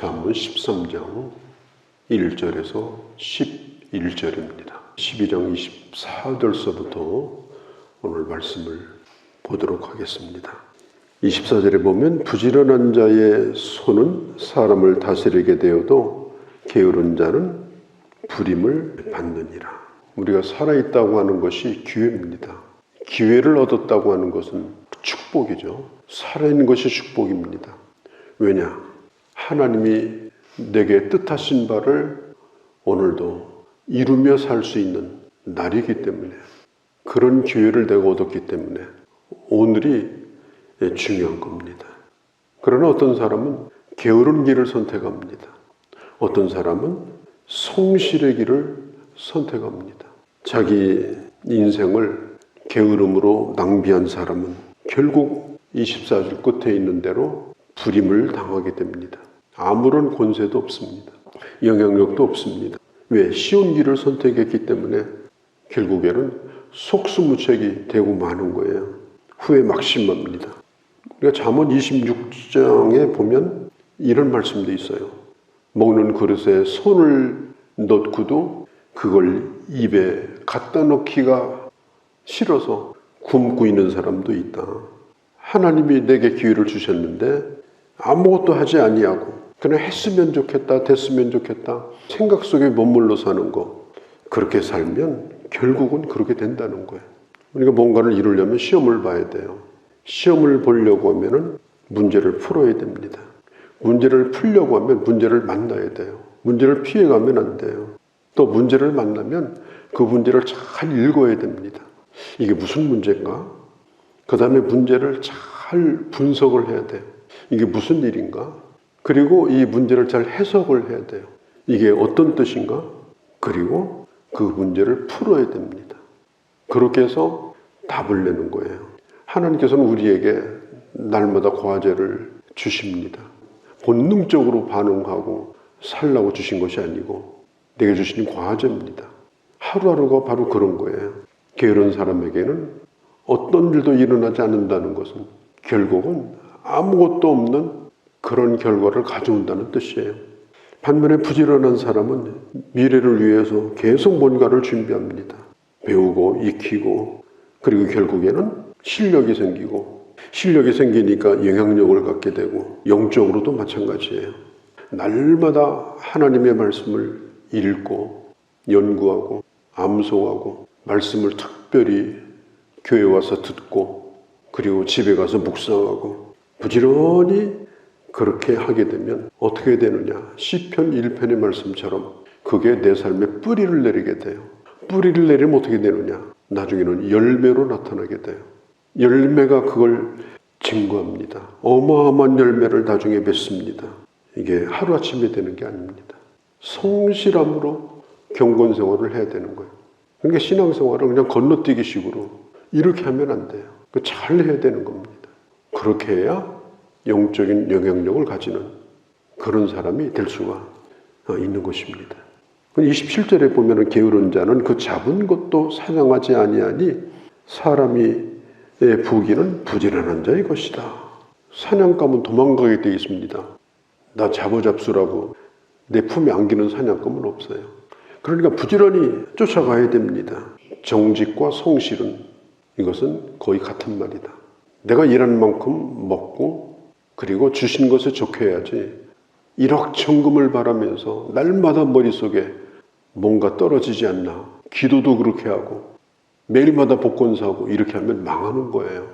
잠언 13장 1절에서 11절입니다. 12장 24절서부터 오늘 말씀을 보도록 하겠습니다. 24절에 보면 부지런한 자의 손은 사람을 다스리게 되어도 게으른 자는 불임을 받느니라. 우리가 살아있다고 하는 것이 기회입니다. 기회를 얻었다고 하는 것은 축복이죠. 살아있는 것이 축복입니다. 왜냐? 하나님이 내게 뜻하신 바를 오늘도 이루며 살 수 있는 날이기 때문에, 그런 기회를 내가 얻었기 때문에 오늘이 중요한 겁니다. 그러나 어떤 사람은 게으른 길을 선택합니다. 어떤 사람은 성실의 길을 선택합니다. 자기 인생을 게으름으로 낭비한 사람은 결국 24절 끝에 있는 대로 불임을 당하게 됩니다. 아무런 권세도 없습니다. 영향력도 없습니다. 왜? 쉬운 길을 선택했기 때문에 결국에는 속수무책이 되고 마는 거예요. 후회 막심합니다. 우리가 잠언 26장에 보면 이런 말씀도 있어요. 먹는 그릇에 손을 넣고도 그걸 입에 갖다 넣기가 싫어서 굶고 있는 사람도 있다. 하나님이 내게 기회를 주셨는데 아무것도 하지 아니하고 그냥 했으면 좋겠다, 됐으면 좋겠다, 생각 속에 머물러 사는 거, 그렇게 살면 결국은 그렇게 된다는 거예요. 우리가 뭔가를 이루려면 시험을 봐야 돼요. 시험을 보려고 하면 문제를 풀어야 됩니다. 문제를 풀려고 하면 문제를 만나야 돼요. 문제를 피해가면 안 돼요. 또 문제를 만나면 그 문제를 잘 읽어야 됩니다. 이게 무슨 문제인가? 그 다음에 문제를 잘 분석을 해야 돼요. 이게 무슨 일인가? 그리고 이 문제를 잘 해석을 해야 돼요. 이게 어떤 뜻인가? 그리고 그 문제를 풀어야 됩니다. 그렇게 해서 답을 내는 거예요. 하나님께서는 우리에게 날마다 과제를 주십니다. 본능적으로 반응하고 살라고 주신 것이 아니고 내게 주신 과제입니다. 하루하루가 바로 그런 거예요. 게으른 사람에게는 어떤 일도 일어나지 않는다는 것은 결국은 아무것도 없는 그런 결과를 가져온다는 뜻이에요. 반면에 부지런한 사람은 미래를 위해서 계속 뭔가를 준비합니다. 배우고 익히고, 그리고 결국에는 실력이 생기고, 실력이 생기니까 영향력을 갖게 되고, 영적으로도 마찬가지예요. 날마다 하나님의 말씀을 읽고 연구하고 암송하고 말씀을 특별히 교회 와서 듣고 그리고 집에 가서 묵상하고 부지런히 그렇게 하게 되면 어떻게 되느냐? 시편 1편의 말씀처럼 그게 내 삶에 뿌리를 내리게 돼요. 뿌리를 내리면 어떻게 되느냐? 나중에는 열매로 나타나게 돼요. 열매가 그걸 증거합니다. 어마어마한 열매를 나중에 맺습니다. 이게 하루아침에 되는 게 아닙니다. 성실함으로 경건생활을 해야 되는 거예요. 그러니까 신앙생활은 그냥 건너뛰기 식으로 이렇게 하면 안 돼요. 잘 해야 되는 겁니다. 그렇게 해야 영적인 영향력을 가지는 그런 사람이 될 수가 있는 것입니다. 27절에 보면 게으른 자는 그 잡은 것도 사냥하지 아니하니 사람의 부귀는 부지런한 자의 것이다. 사냥감은 도망가게 되어 있습니다. 나 잡으라고 내 품에 안기는 사냥감은 없어요. 그러니까 부지런히 쫓아가야 됩니다. 정직과 성실은 이것은 거의 같은 말이다. 내가 일한 만큼 먹고 그리고 주신 것을 좋게 해야지 일확천금을 바라면서 날마다 머릿속에 뭔가 떨어지지 않나, 기도도 그렇게 하고 매일마다 복권 사고 이렇게 하면 망하는 거예요.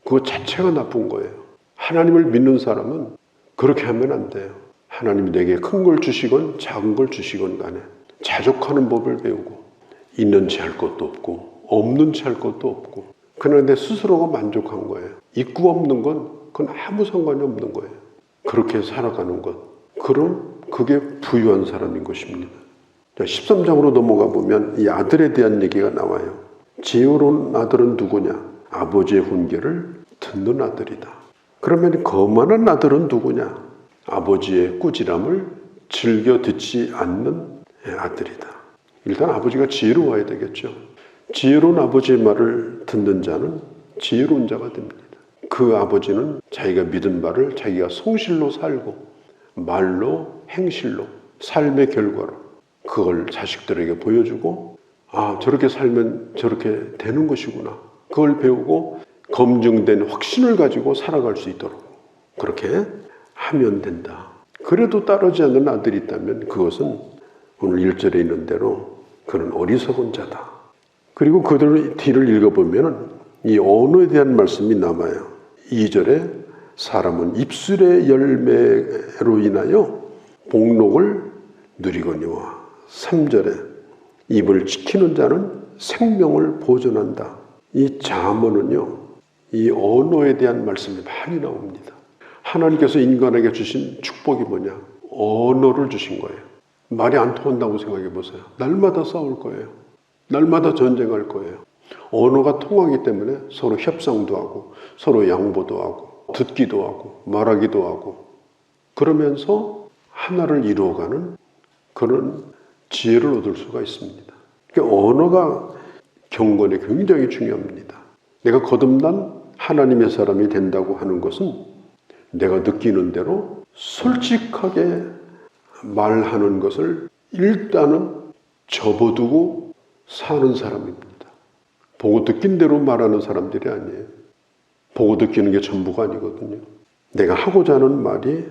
그거 자체가 나쁜 거예요. 하나님을 믿는 사람은 그렇게 하면 안 돼요. 하나님이 내게 큰 걸 주시건 작은 걸 주시건 간에 자족하는 법을 배우고 있는 채 할 것도 없고 없는 채 할 것도 없고 그냥 내 스스로가 만족한 거예요. 있고 없는 건 그건 아무 상관이 없는 거예요. 그렇게 살아가는 것, 그럼 그게 부유한 사람인 것입니다. 13장으로 넘어가 보면 이 아들에 대한 얘기가 나와요. 지혜로운 아들은 누구냐? 아버지의 훈계를 듣는 아들이다. 그러면 거만한 아들은 누구냐? 아버지의 꾸지람을 즐겨 듣지 않는 아들이다. 일단 아버지가 지혜로워야 되겠죠. 지혜로운 아버지의 말을 듣는 자는 지혜로운 자가 됩니다. 그 아버지는 자기가 믿은 바를 자기가 성실로 살고 말로, 행실로, 삶의 결과로 그걸 자식들에게 보여주고, 아, 저렇게 살면 저렇게 되는 것이구나. 그걸 배우고 검증된 확신을 가지고 살아갈 수 있도록 그렇게 하면 된다. 그래도 따르지 않는 아들이 있다면 그것은 오늘 1절에 있는 대로 그는 어리석은 자다. 그리고 그들 뒤를 읽어보면 이 언어에 대한 말씀이 남아요. 2절에 사람은 입술의 열매로 인하여 복록을 누리거니와 3절에 입을 지키는 자는 생명을 보존한다. 이 잠언은요, 이 언어에 대한 말씀이 많이 나옵니다. 하나님께서 인간에게 주신 축복이 뭐냐? 언어를 주신 거예요. 말이 안 통한다고 생각해 보세요. 날마다 싸울 거예요. 날마다 전쟁할 거예요. 언어가 통하기 때문에 서로 협상도 하고 서로 양보도 하고 듣기도 하고 말하기도 하고 그러면서 하나를 이루어가는 그런 지혜를 얻을 수가 있습니다. 그러니까 언어가 경건에 굉장히 중요합니다. 내가 거듭난 하나님의 사람이 된다고 하는 것은 내가 느끼는 대로 솔직하게 말하는 것을 일단은 접어두고 사는 사람입니다. 보고 느낀 대로 말하는 사람들이 아니에요. 보고 느끼는 게 전부가 아니거든요. 내가 하고자 하는 말이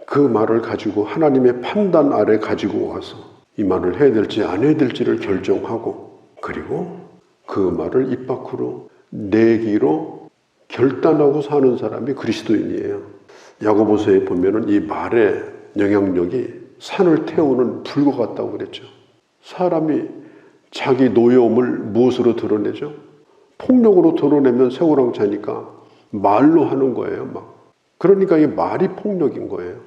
그 말을 가지고 하나님의 판단 아래 가지고 와서 이 말을 해야 될지 안 해야 될지를 결정하고 그리고 그 말을 입 밖으로 내기로 결단하고 사는 사람이 그리스도인이에요. 야고보서에 보면은 이 말의 영향력이 산을 태우는 불과 같다고 그랬죠. 사람이 자기 노여움을 무엇으로 드러내죠? 폭력으로 드러내면 새우랑차니까 말로 하는 거예요. 막. 그러니까 이 말이 폭력인 거예요.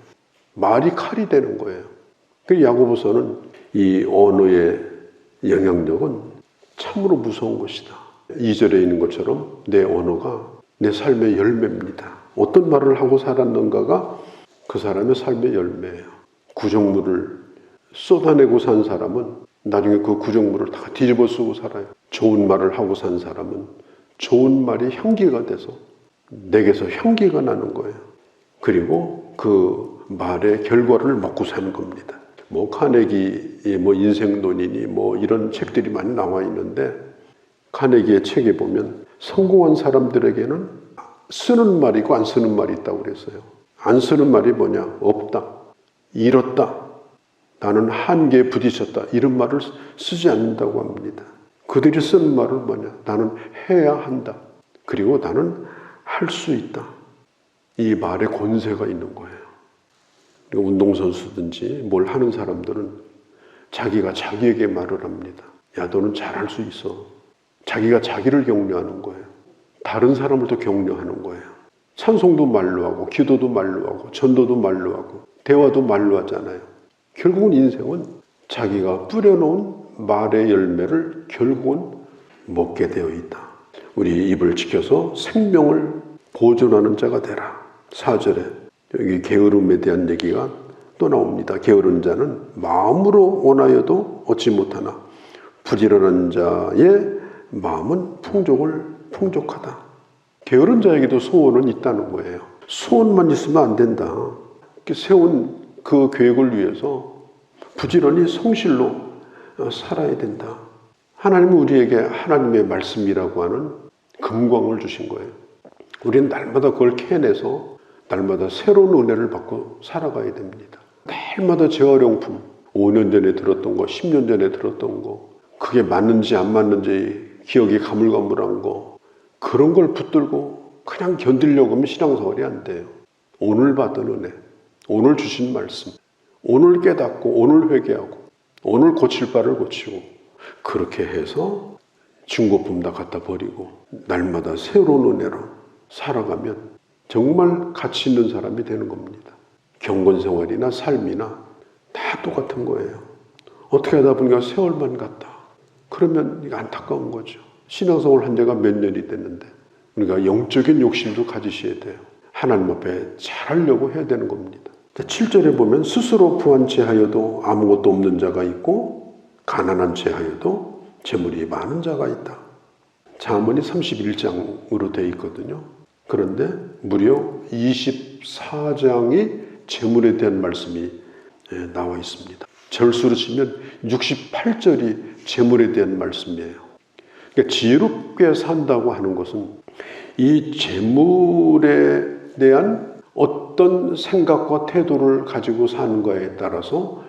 말이 칼이 되는 거예요. 그 야고보서는 이 언어의 영향력은 참으로 무서운 것이다. 2절에 있는 것처럼 내 언어가 내 삶의 열매입니다. 어떤 말을 하고 살았는가가 그 사람의 삶의 열매예요. 구정물을 쏟아내고 산 사람은 나중에 그 구정물을 다 뒤집어 쓰고 살아요. 좋은 말을 하고 산 사람은 좋은 말이 향기가 돼서 내게서 향기가 나는 거예요. 그리고 그 말의 결과를 먹고 사는 겁니다. 뭐 카네기의 뭐 인생론이니 뭐 이런 책들이 많이 나와 있는데 카네기의 책에 보면 성공한 사람들에게는 쓰는 말이 있고 안 쓰는 말이 있다고 그랬어요. 안 쓰는 말이 뭐냐? 없다, 잃었다, 나는 한계에 부딪혔다 이런 말을 쓰지 않는다고 합니다. 그들이 쓰는 말은 뭐냐? 나는 해야 한다. 그리고 나는 할 수 있다. 이 말에 권세가 있는 거예요. 운동선수든지 뭘 하는 사람들은 자기가 자기에게 말을 합니다. 야, 너는 잘할 수 있어. 자기가 자기를 격려하는 거예요. 다른 사람을 또 격려하는 거예요. 찬송도 말로 하고 기도도 말로 하고 전도도 말로 하고 대화도 말로 하잖아요. 결국은 인생은 자기가 뿌려놓은 말의 열매를 결국은 먹게 되어 있다. 우리 입을 지켜서 생명을 보존하는 자가 되라. 4절에 여기 게으름에 대한 얘기가 또 나옵니다. 게으른 자는 마음으로 원하여도 얻지 못하나 부지런한 자의 마음은 풍족하다. 게으른 자에게도 소원은 있다는 거예요. 소원만 있으면 안 된다. 세운 그 계획을 위해서 부지런히 성실로 살아야 된다. 하나님은 우리에게 하나님의 말씀이라고 하는 금광을 주신 거예요. 우리는 날마다 그걸 캐내서 날마다 새로운 은혜를 받고 살아가야 됩니다. 날마다 재활용품, 5년 전에 들었던 거, 10년 전에 들었던 거, 그게 맞는지 안 맞는지 기억이 가물가물한 거, 그런 걸 붙들고 그냥 견디려고 하면 신앙생활이 안 돼요. 오늘 받은 은혜, 오늘 주신 말씀, 오늘 깨닫고 오늘 회개하고 오늘 고칠 바를 고치고 그렇게 해서 중고품 다 갖다 버리고 날마다 새로운 은혜로 살아가면 정말 가치 있는 사람이 되는 겁니다. 경건생활이나 삶이나 다 똑같은 거예요. 어떻게 하다 보니까 세월만 갔다. 그러면 이거 안타까운 거죠. 신앙생활 한 지가 몇 년이 됐는데 우리가 영적인 욕심도 가지셔야 돼요. 하나님 앞에 잘하려고 해야 되는 겁니다. 7절에 보면 스스로 부한 채하여도 아무것도 없는 자가 있고 가난한 채하여도 재물이 많은 자가 있다. 잠언이 31장으로 되어 있거든요. 그런데 무려 24장이 재물에 대한 말씀이 나와 있습니다. 절수로 치면 68절이 재물에 대한 말씀이에요. 그러니까 지혜롭게 산다고 하는 것은 이 재물에 대한 어떤 생각과 태도를 가지고 사는 거에 따라서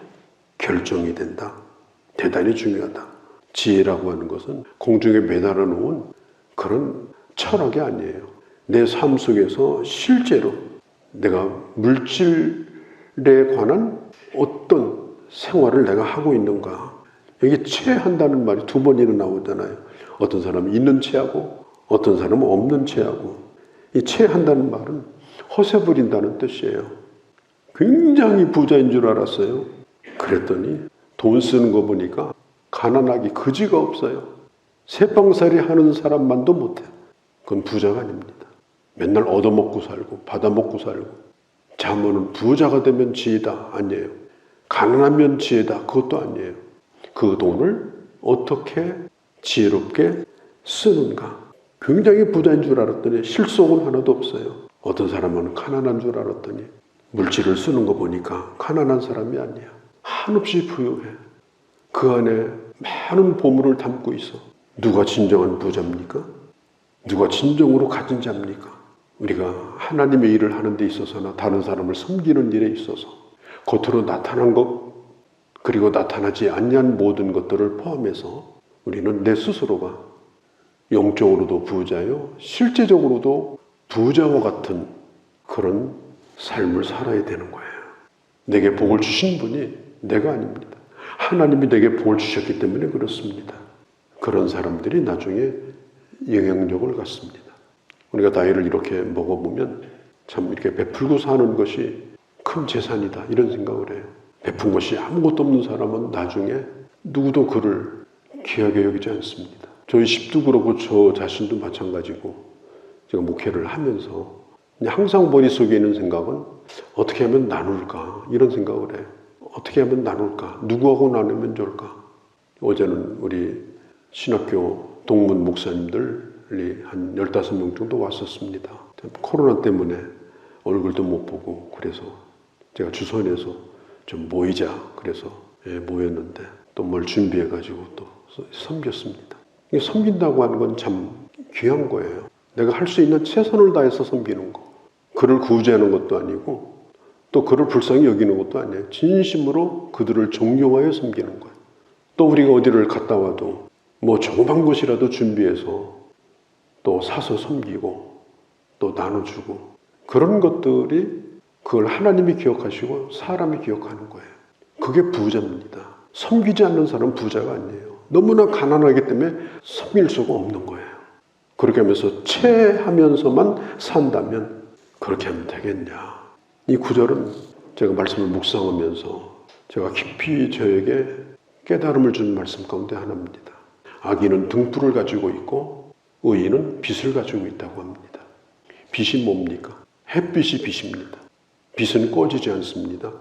결정이 된다. 대단히 중요하다. 지혜라고 하는 것은 공중에 매달아 놓은 그런 철학이 아니에요. 내 삶 속에서 실제로 내가 물질에 관한 어떤 생활을 내가 하고 있는가. 여기 체한다는 말이 두 번이나 나오잖아요. 어떤 사람은 있는 체하고 어떤 사람은 없는 체하고. 이 체한다는 말은 허세 부린다는 뜻이에요. 굉장히 부자인 줄 알았어요. 그랬더니 돈 쓰는 거 보니까 가난하기 그지가 없어요. 새빵살이 하는 사람만도 못해. 그건 부자가 아닙니다. 맨날 얻어먹고 살고 받아먹고 살고. 자문은 부자가 되면 지혜다 아니에요. 가난하면 지혜다 그것도 아니에요. 그 돈을 어떻게 지혜롭게 쓰는가. 굉장히 부자인 줄 알았더니 실속은 하나도 없어요. 어떤 사람은 가난한 줄 알았더니 물질을 쓰는 거 보니까 가난한 사람이 아니야. 한없이 부유해. 그 안에 많은 보물을 담고 있어. 누가 진정한 부자입니까? 누가 진정으로 가진 자입니까? 우리가 하나님의 일을 하는 데 있어서나 다른 사람을 섬기는 일에 있어서 겉으로 나타난 것 그리고 나타나지 않는 모든 것들을 포함해서 우리는 내 스스로가 영적으로도 부자요 실제적으로도 부자와 같은 그런 삶을 살아야 되는 거예요. 내게 복을 주신 분이 내가 아닙니다. 하나님이 내게 복을 주셨기 때문에 그렇습니다. 그런 사람들이 나중에 영향력을 갖습니다. 우리가 나이를 이렇게 먹어보면 참 이렇게 베풀고 사는 것이 큰 재산이다 이런 생각을 해요. 베푼 것이 아무것도 없는 사람은 나중에 누구도 그를 귀하게 여기지 않습니다. 저희 집도 그렇고 저 자신도 마찬가지고 제가 목회를 하면서 항상 머릿속에 있는 생각은 어떻게 하면 나눌까 이런 생각을 해요. 어떻게 하면 나눌까? 누구하고 나누면 좋을까? 어제는 우리 신학교 동문 목사님들이 한 15명 정도 왔었습니다. 코로나 때문에 얼굴도 못 보고 그래서 제가 주선해서 좀 모이자 그래서 모였는데 또 뭘 준비해가지고 또 섬겼습니다. 섬긴다고 하는 건 참 귀한 거예요. 내가 할 수 있는 최선을 다해서 섬기는 거. 그를 구제하는 것도 아니고 또 그를 불쌍히 여기는 것도 아니에요. 진심으로 그들을 존경하여 섬기는 거예요. 또 우리가 어디를 갔다 와도 뭐 조그만 것이라도 준비해서 또 사서 섬기고 또 나눠주고 그런 것들이 그걸 하나님이 기억하시고 사람이 기억하는 거예요. 그게 부자입니다. 섬기지 않는 사람은 부자가 아니에요. 너무나 가난하기 때문에 섬길 수가 없는 거예요. 그렇게 하면서 체하면서만 산다면 그렇게 하면 되겠냐. 이 구절은 제가 말씀을 묵상하면서 제가 깊이 저에게 깨달음을 준 말씀 가운데 하나입니다. 악인은 등불을 가지고 있고 의인은 빛을 가지고 있다고 합니다. 빛이 뭡니까? 햇빛이 빛입니다. 빛은 꺼지지 않습니다.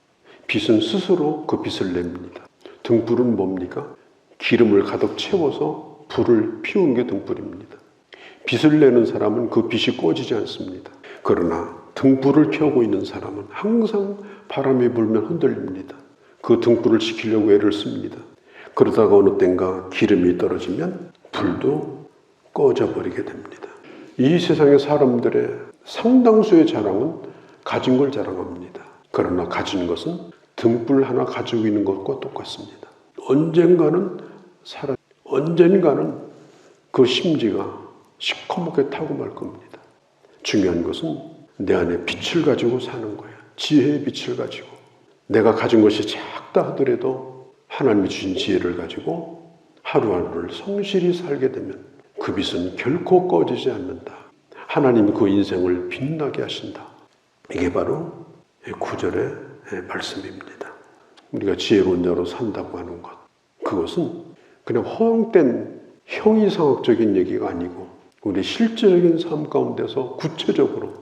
빛은 스스로 그 빛을 냅니다. 등불은 뭡니까? 기름을 가득 채워서 불을 피우는 게 등불입니다. 빛을 내는 사람은 그 빛이 꺼지지 않습니다. 그러나 등불을 켜고 있는 사람은 항상 바람이 불면 흔들립니다. 그 등불을 지키려고 애를 씁니다. 그러다가 어느 땐가 기름이 떨어지면 불도 꺼져버리게 됩니다. 이 세상의 사람들의 상당수의 자랑은 가진 걸 자랑합니다. 그러나 가진 것은 등불 하나 가지고 있는 것과 똑같습니다. 언젠가는 언젠가는 그 심지가 시커멓게 타고 말 겁니다. 중요한 것은 내 안에 빛을 가지고 사는 거예요. 지혜의 빛을 가지고. 내가 가진 것이 작다 하더라도 하나님이 주신 지혜를 가지고 하루하루를 성실히 살게 되면 그 빛은 결코 꺼지지 않는다. 하나님이 그 인생을 빛나게 하신다. 이게 바로 9절의 말씀입니다. 우리가 지혜로운 자로 산다고 하는 것. 그것은 그냥 허황된 형이상학적인 얘기가 아니고 우리 실제적인 삶 가운데서 구체적으로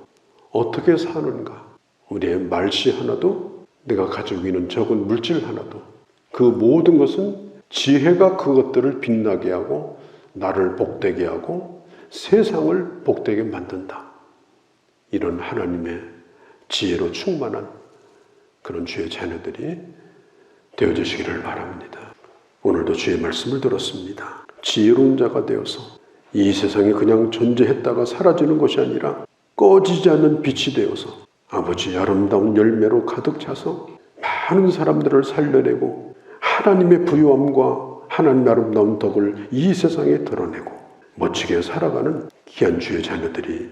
어떻게 사는가. 우리의 말씨 하나도 내가 가지고 있는 적은 물질 하나도 그 모든 것은 지혜가 그것들을 빛나게 하고 나를 복되게 하고 세상을 복되게 만든다. 이런 하나님의 지혜로 충만한 그런 주의 자녀들이 되어주시기를 바랍니다. 오늘도 주의 말씀을 들었습니다. 지혜로운 자가 되어서 이 세상에 그냥 존재했다가 사라지는 것이 아니라 꺼지지 않는 빛이 되어서 아버지의 아름다운 열매로 가득 차서 많은 사람들을 살려내고 하나님의 부유함과 하나님의 아름다운 덕을 이 세상에 드러내고 멋지게 살아가는 귀한 주의 자녀들이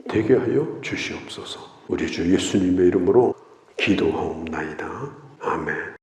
되게 하여 주시옵소서. 우리 주 예수님의 이름으로 기도하옵나이다. 아멘.